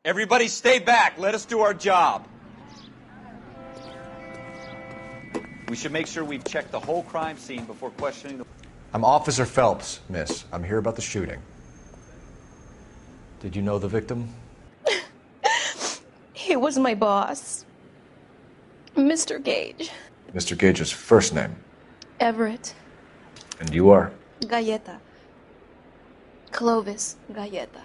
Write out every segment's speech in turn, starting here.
Everybody stay back. Let us do our job. We should make sure we've checked the whole crime scene before questioning the... I'm Officer Phelps, miss. I'm here about the shooting. Did you know the victim? He was my boss, Mr. Gage. Mr. Gage's first name? Everett. And you are? Galleta. Clovis Galleta.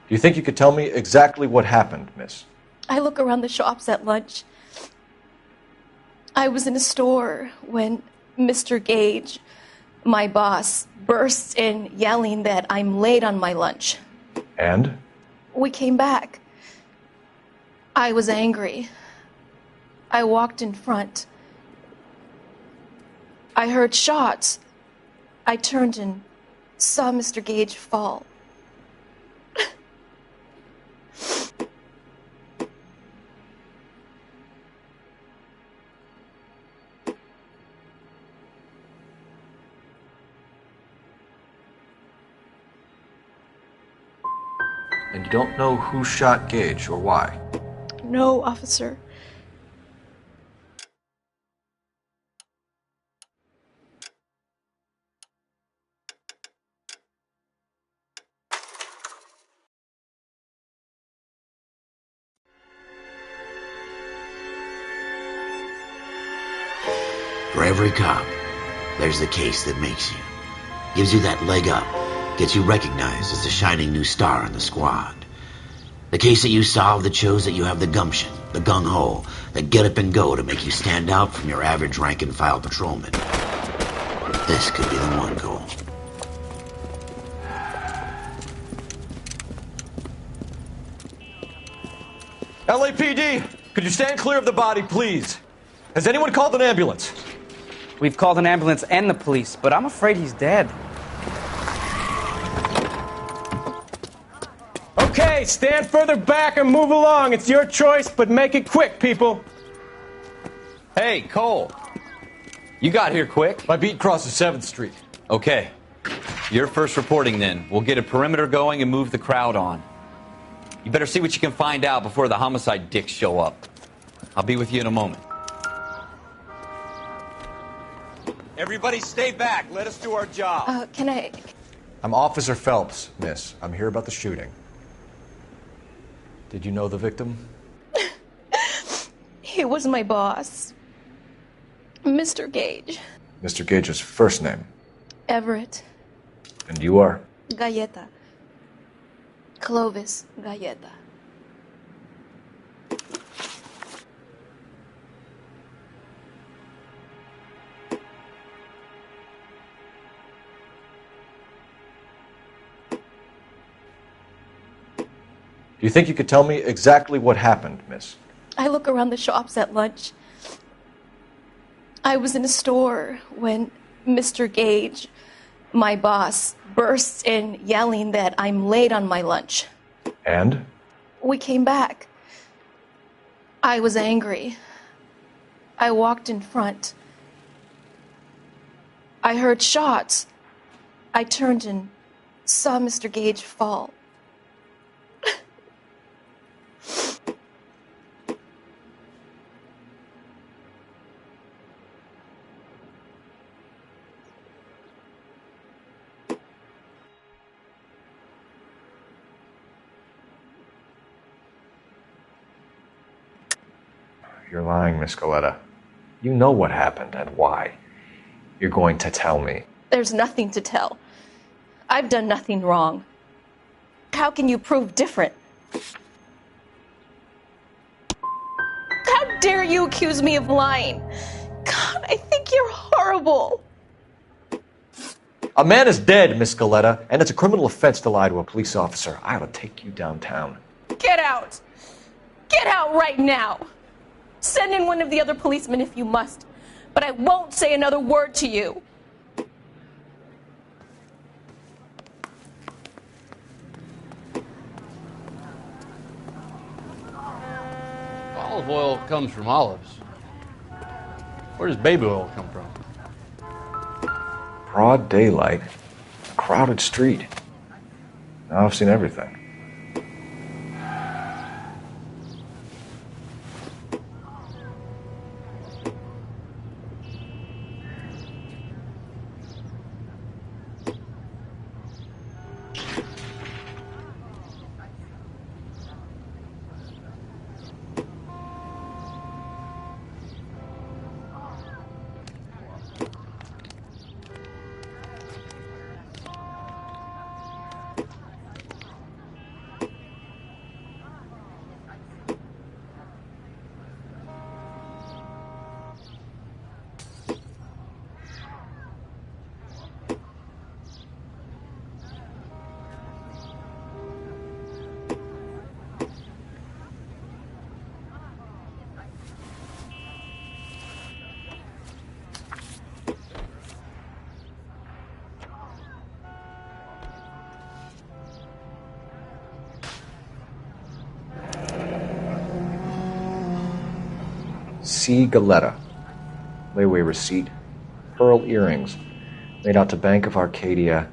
Do you think you could tell me exactly what happened, miss? I look around the shops at lunch. I was in a store when Mr. Gage, my boss, bursts in yelling that I'm late on my lunch. And? We came back. I was angry. I walked in front. I heard shots. I turned and saw Mr. Gage fall. And you don't know who shot Gage or why? No, officer. For every cop, there's the case that makes you. Gives you that leg up. Gets you recognized as the shining new star in the squad. The case that you solve that shows that you have the gumption, the gung-ho, the get up and go to make you stand out from your average rank-and-file patrolman. This could be the one goal. LAPD, could you stand clear of the body, please? Has anyone called an ambulance? We've called an ambulance and the police, but I'm afraid he's dead. Okay, stand further back and move along. It's your choice, but make it quick, people. Hey, Cole. You got here quick. My beat crosses 7th Street. Okay. You're first reporting then. We'll get a perimeter going and move the crowd on. You better see what you can find out before the homicide dicks show up. I'll be with you in a moment. Everybody stay back. Let us do our job. Can I... I'm Officer Phelps, miss. I'm here about the shooting. Did you know the victim? He was my boss, Mr. Gage. Mr. Gage's first name? Everett. And you are? Galleta. Clovis Galleta. Do you think you could tell me exactly what happened, miss? I look around the shops at lunch. I was in a store when Mr. Gage, my boss, bursts in yelling that I'm late on my lunch. And? We came back. I was angry. I walked in front. I heard shots. I turned and saw Mr. Gage fall. You're lying, Miss Galleta. You know what happened and why. You're going to tell me. There's nothing to tell. I've done nothing wrong. How can you prove different? How dare you accuse me of lying? God, I think you're horrible. A man is dead, Miss Galleta, and it's a criminal offense to lie to a police officer. I ought to take you downtown. Get out. Get out right now. Send in one of the other policemen if you must, but I won't say another word to you. Olive oil comes from olives. Where does baby oil come from? Broad daylight, a crowded street. Now I've seen everything. C. Galetta. Layaway receipt. Pearl earrings. Made out to Bank of Arcadia.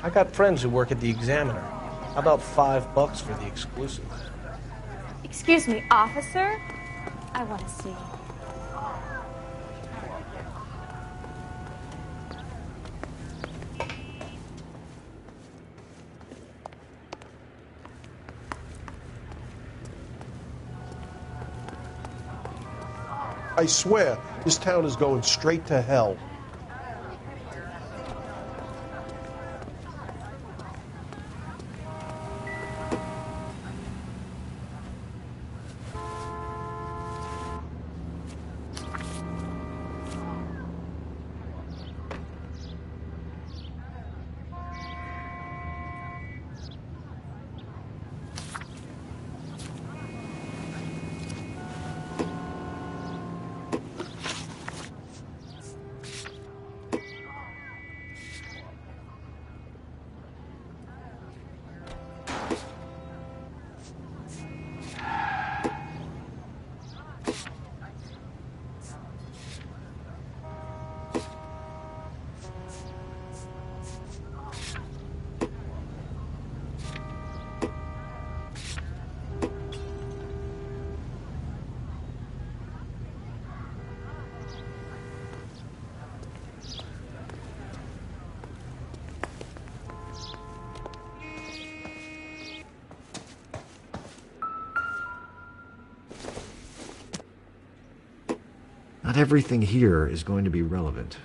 I got friends who work at the Examiner. How about $5 for the exclusive? Excuse me, officer? I want to see. I swear, this town is going straight to hell. Not everything here is going to be relevant.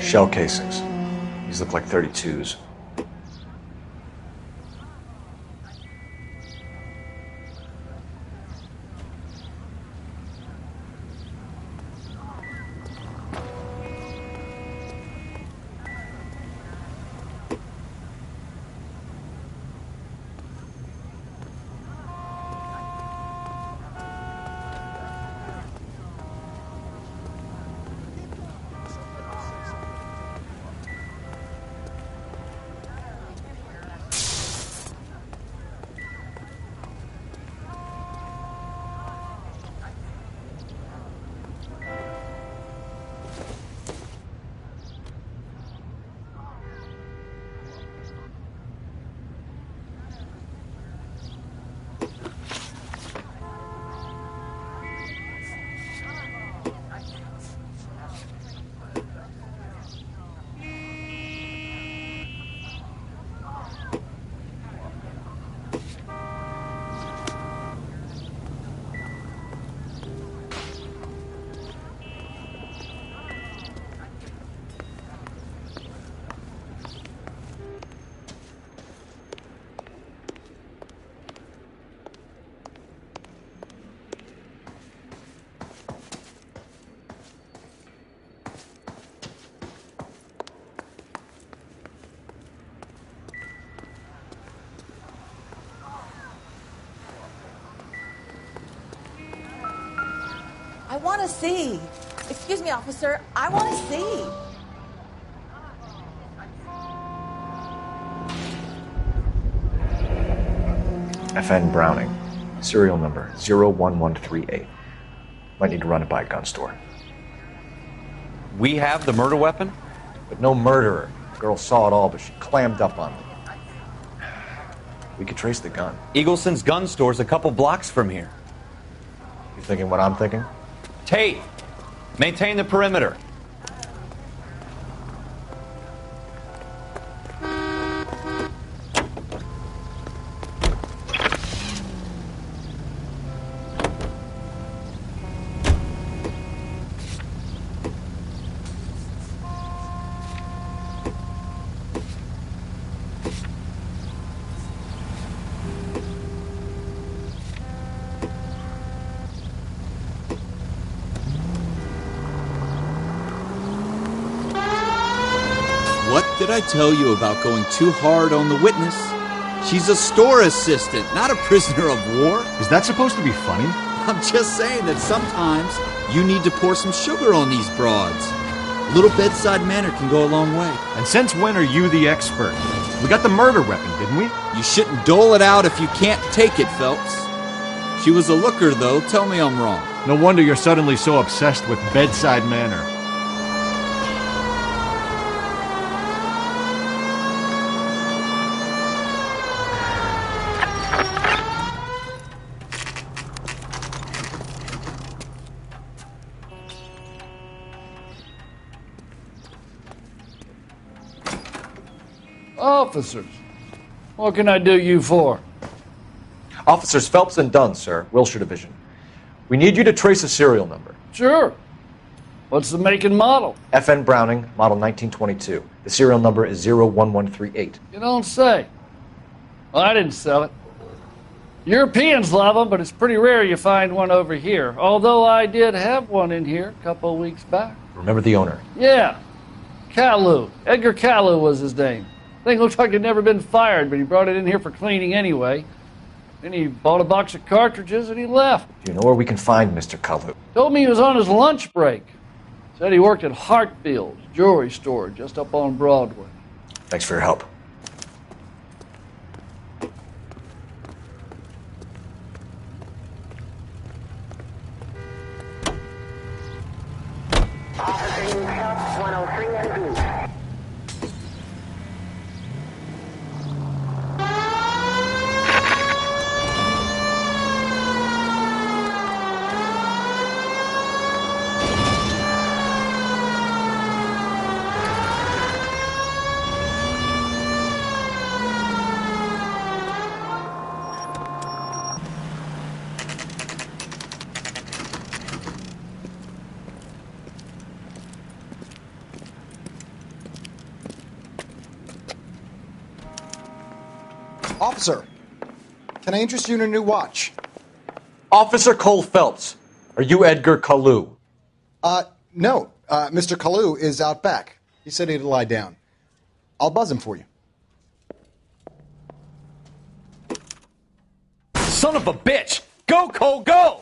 Shell casings. These look like 32s. I want to see. Excuse me, officer. I want to see. FN Browning. Serial number 01138. Might need to run it by a gun store. We have the murder weapon? But no murderer. The girl saw it all, but she clammed up on me. We could trace the gun. Eagleson's gun store's a couple blocks from here. You thinking what I'm thinking? Tate, maintain the perimeter. What did I tell you about going too hard on the witness? She's a store assistant, not a prisoner of war. Is that supposed to be funny? I'm just saying that sometimes you need to pour some sugar on these broads. A little bedside manner can go a long way. And since when are you the expert? We got the murder weapon, didn't we? You shouldn't dole it out if you can't take it, Phelps. She was a looker, though. Tell me I'm wrong. No wonder you're suddenly so obsessed with bedside manner. Officers, what can I do you for? Officers Phelps and Dunn, sir, Wilshire Division. We need you to trace a serial number. Sure. What's the make and model? FN Browning, model 1922. The serial number is 01138. You don't say. Well, I didn't sell it. Europeans love them, but it's pretty rare you find one over here. Although I did have one in here a couple of weeks back. Remember the owner? Yeah. Caillou. Edgar Caillou was his name. Thing looks like he'd never been fired, but he brought it in here for cleaning anyway. Then he bought a box of cartridges and he left. Do you know where we can find Mr. Caillou? Told me he was on his lunch break. Said he worked at Hartfield's jewelry store just up on Broadway. Thanks for your help. Officer, can I interest you in a new watch? Officer Cole Phelps, are you Edgar Caillou? No. Mr. Caillou is out back. He said he'd lie down. I'll buzz him for you. Son of a bitch! Go, Cole, go!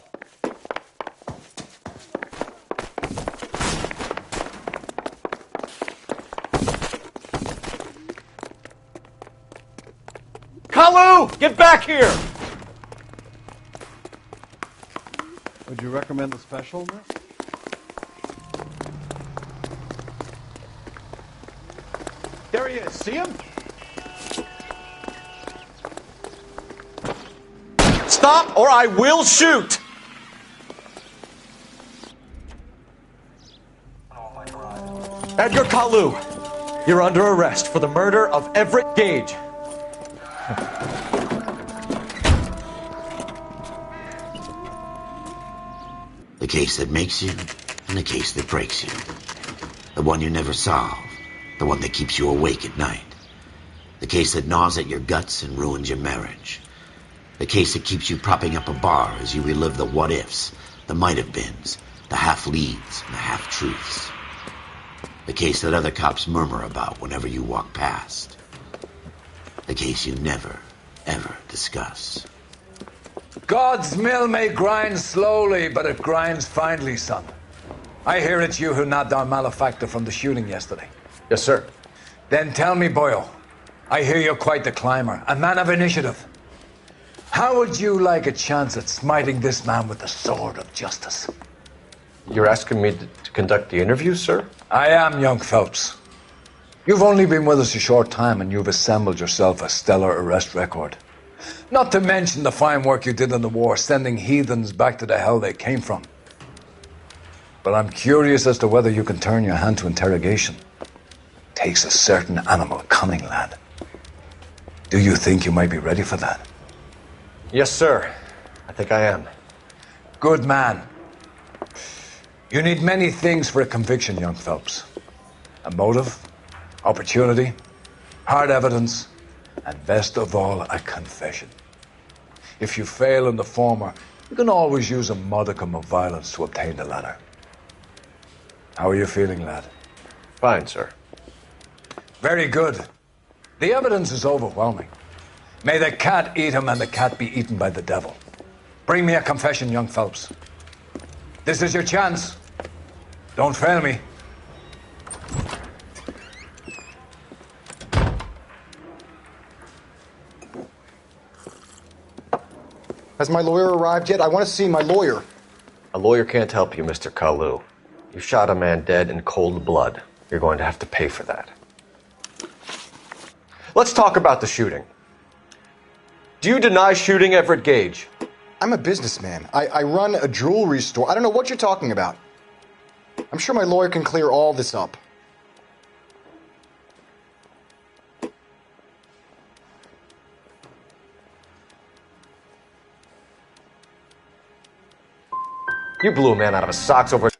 Caillou, get back here! Would you recommend the special, miss? There he is. See him? Stop or I will shoot! Edgar Caillou, you're under arrest for the murder of Everett Gage. The case that makes you and the case that breaks you. The one you never solve. The one that keeps you awake at night. The case that gnaws at your guts and ruins your marriage. The case that keeps you propping up a bar as you relive the what-ifs, the might-have-beens, the half-leads, and the half-truths. The case that other cops murmur about whenever you walk past. The case you never, ever discuss. God's mill may grind slowly, but it grinds finely, son. I hear it's you who nabbed our malefactor from the shooting yesterday. Yes, sir. Then tell me, Boyle, I hear you're quite the climber, a man of initiative. How would you like a chance at smiting this man with the sword of justice? You're asking me to conduct the interview, sir? I am, young Phelps. You've only been with us a short time and you've assembled yourself a stellar arrest record. Not to mention the fine work you did in the war, sending heathens back to the hell they came from. But I'm curious as to whether you can turn your hand to interrogation. Takes a certain animal cunning, lad. Do you think you might be ready for that? Yes, sir. I think I am. Good man. You need many things for a conviction, young Phelps. A motive, opportunity, hard evidence, and best of all, a confession. If you fail in the former, you can always use a modicum of violence to obtain the latter. How are you feeling, lad? Fine, sir. Very good. The evidence is overwhelming. May the cat eat him and the cat be eaten by the devil. Bring me a confession, young Phelps. This is your chance. Don't fail me. Has my lawyer arrived yet? I want to see my lawyer. A lawyer can't help you, Mr. Kalu. You shot a man dead in cold blood. You're going to have to pay for that. Let's talk about the shooting. Do you deny shooting Everett Gage? I'm a businessman. I run a jewelry store. I don't know what you're talking about. I'm sure my lawyer can clear all this up. You blew a man out of his socks over